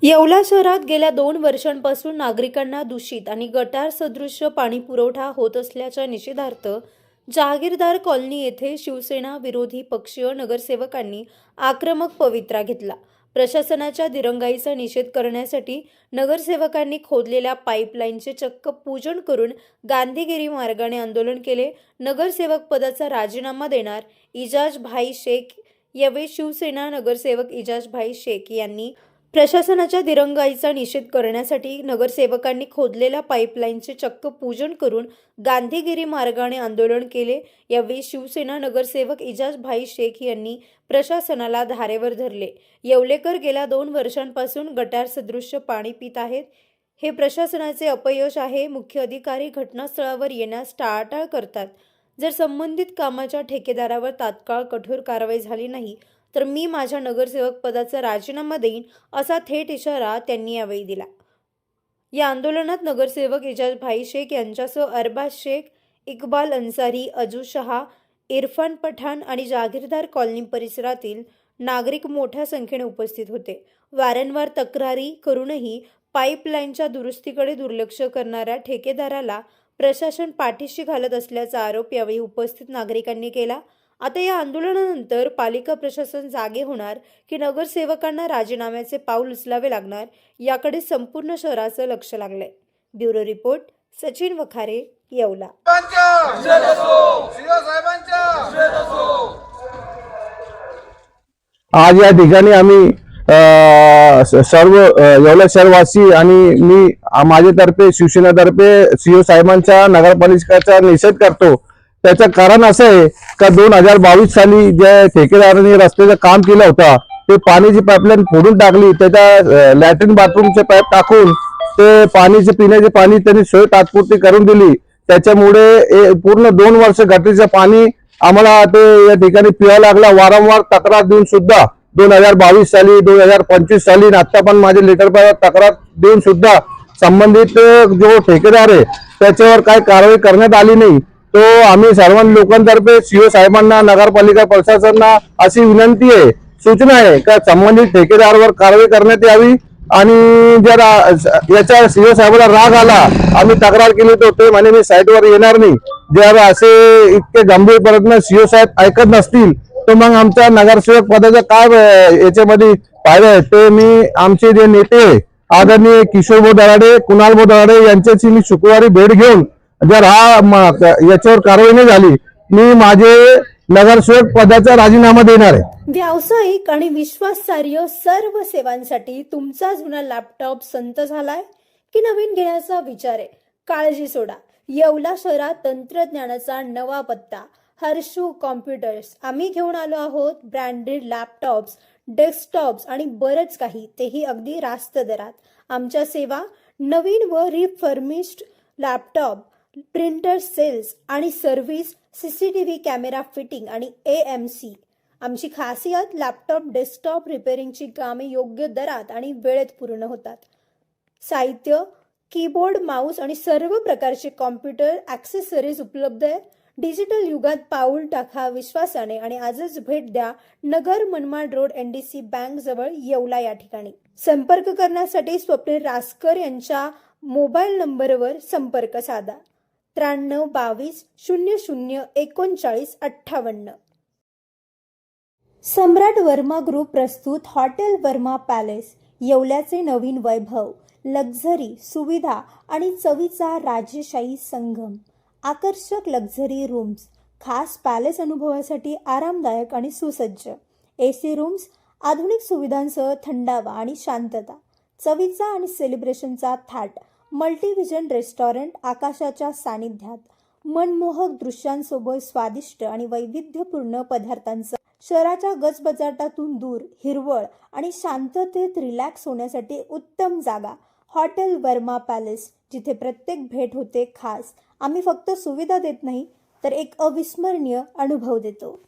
येवला शहरात गेल्या 2 वर्षांपासून नागरिकांना दूषित आणि गटार सदृश्य पाणी पुरवठा होत असल्याच्या निषेधार्थ जहागीरदार कॉलनी येथे शिवसेना विरोधी पक्षीय नगरसेवकांनी आक्रमक पवित्रा घेतला। प्रशासनाच्या दिरंगाईचा निषेध करण्यासाठी नगरसेवकांनी खोदलेल्या पाईपलाईनचे चक्क पूजन करून गांधीगिरी मार्गाने आंदोलन केले। नगरसेवक पदाचा राजीनामा देणार इजाज भाई शेख यावेळी शिवसेना नगरसेवक इजाज भाई शेख यांनी प्रशासनाच्या दिरंगाईचा निषेध करण्यासाठी नगरसेवकांनी खोदलेल्या पाईपलाईनचे चक्क पूजन करून गांधीगिरी मार्गाने आंदोलन केले। यावेळी शिवसेना नगरसेवक इजाज भाई शेख यांनी प्रशासनाला धारेवर धरले। येवलेकर गेल्या 2 वर्षांपासून गटार सदृश्य पाणी पित आहेत। हे प्रशासनाचे अपयश आहे। मुख्य अधिकारी घटनास्थळावर येण्यास टाळाटाळ करतात। जर संबंधित कामाच्या ठेकेदारावर तात्काळ कठोर कारवाई झाली नाही तर मी माझ्या नगरसेवक पदाचा राजीनामा देईन, असा थेट इशारा त्यांनी यावेळी दिला। या आंदोलनात नगरसेवक इजाज भाई शेख यांच्यासह अरबाज शेख, इक्बाल अन्सारी, अजू शहा, इरफान पठाण आणि जहागीरदार कॉलनी परिसरातील नागरिक मोठ्या संख्येने उपस्थित होते। वारंवार तक्रारी करूनही पाईपलाईनच्या दुरुस्तीकडे दुर्लक्ष करणाऱ्या ठेकेदाराला प्रशासन पाठीशी घालत असल्याचा आरोप यावेळी उपस्थित नागरिकांनी केला। आता या आंदोलनानंतर पालिका प्रशासन जागे होणार की नगरसेवकांना राजीनाम्याचे पाऊल उचलावे लागणार याकडे संपूर्ण शहराचं लक्ष लागलंय। Bureau report, Sachin Wakhare, Yeola. आज या ठिकाणी आम्ही सर्व येवला शहरवासी आणि मी माझ्यातर्फे शिवसेनेतर्फे सीओ साहेबांच्या नगरपालिकेचा निषेध करतो। त्याचं कारण असं आहे का 2022 साली जे ठेकेदारांनी रस्त्याचं काम केलं होतं ते पाण्याची पाईपलाईन फोडून टाकली। त्याच्या लॅट्रिन बाथरूमचे पाईप टाकून ते पाण्याचे पिण्याचे पाणी त्यांनी सोय तात्पुरती करून दिली। त्याच्यामुळे पूर्ण 2 वर्ष गटरीचं पाणी आम्हाला ते या ठिकाणी पियायला लागला। वारंवार तक्रार देऊन सुद्धा 2022 साली 2025 साली आता पण माझे लेटरवर तक्रार देऊन सुद्धा संबंधित जो ठेकेदार आहे त्याच्यावर काही कारवाई करण्यात आली नाही। तो आम्ही सर्व लोकांतर्फे सीओ साहेबांना नगरपालिका प्रशासनाला अशी विनंती आहे, सूचना आहे का संबंधित ठेकेदारावर कारवाई करण्यात यावी। आणि जर याच्या सीओ साहेबांना राग आला, आम्ही तक्रार केली तर ते म्हणे मी साईटवर येणार नाही। जर असे इतके गंभीर प्रयत्न सीओ साहेब ऐकत नसतील तर मग आमच्या नगरसेवक पदाचा काय याच्यामध्ये फायदा आहे। ते मी आमचे जे नेते आदरणीय किशोर दराडे, कुणाल दराडे यांच्याशी मी शुक्रवारी भेट घेऊन जर याच्यावर कारवाई नाही झाली मी माझे नगरसेवक पदाचा राजीनामा देणार आहे। व्यावसायिक आणि विश्वासार्ह सर्व सेवांसाठी तुमचा जुना लॅपटॉप संत झालाय की नवीन घेण्याचा विचार आहे? काळजी सोडा। येवला शहरात तंत्रज्ञानाचा नवा पत्ता, हर्षू कॉम्प्युटर्स। आम्ही घेऊन आलो आहोत ब्रँडेड लॅपटॉप्स, डेस्कटॉप्स आणि बरंच काही, तेही अगदी रास्त दरात। आमच्या सेवा नवीन व रिफर्निश्ड लॅपटॉप, प्रिंटर सेल्स आणि सर्व्हिस, सीसीटीव्ही कॅमेरा फिटिंग आणि AMC। आमची खासियत लॅपटॉप डेस्कटॉप रिपेअरिंगची कामे योग्य दरात आणि वेळेत पूर्ण होतात। साहित्य, कीबोर्ड, माऊस आणि सर्व प्रकारचे कॉम्प्युटर ॲक्सेसरीज उपलब्ध आहे। डिजिटल युगात पाऊल टाका विश्वासाने आणि आजच भेट द्या Nagar Manmad road NDC bank जवळ येवला या ठिकाणी। संपर्क करण्यासाठी स्वप्नील रासकर यांच्या मोबाईल नंबरवर संपर्क साधा 93 22 00 39 58। सम्राट वर्मा ग्रुप प्रस्तुत हॉटेल वर्मा पॅलेस, येवल्याचे नवीन वैभव, लक्झरी, सुविधा आणि चवीचा राजेशाही संगम। आकर्षक लक्झरी रूम्स, खास पॅलेस अनुभवासाठी आरामदायक आणि सुसज्ज AC रूम्स, आधुनिक सुविधांसह थंडावा आणि शांतता, चवीचा आणि सेलिब्रेशनचा थाट, मल्टीव्हिजन रेस्टॉरंट आकाशाच्या सानिध्यात, मनमोहक दृश्यांसोबत स्वादिष्ट आणि वैविध्यपूर्ण पदार्थांचा, शहराच्या गजबजाटातून दूर, हिरवळ आणि शांततेत रिलॅक्स होण्यासाठी उत्तम जागा। हॉटेल वर्मा पॅलेस, जिथे प्रत्येक भेट होते खास। आम्ही फक्त सुविधा देत नाही तर एक अविस्मरणीय अनुभव देतो।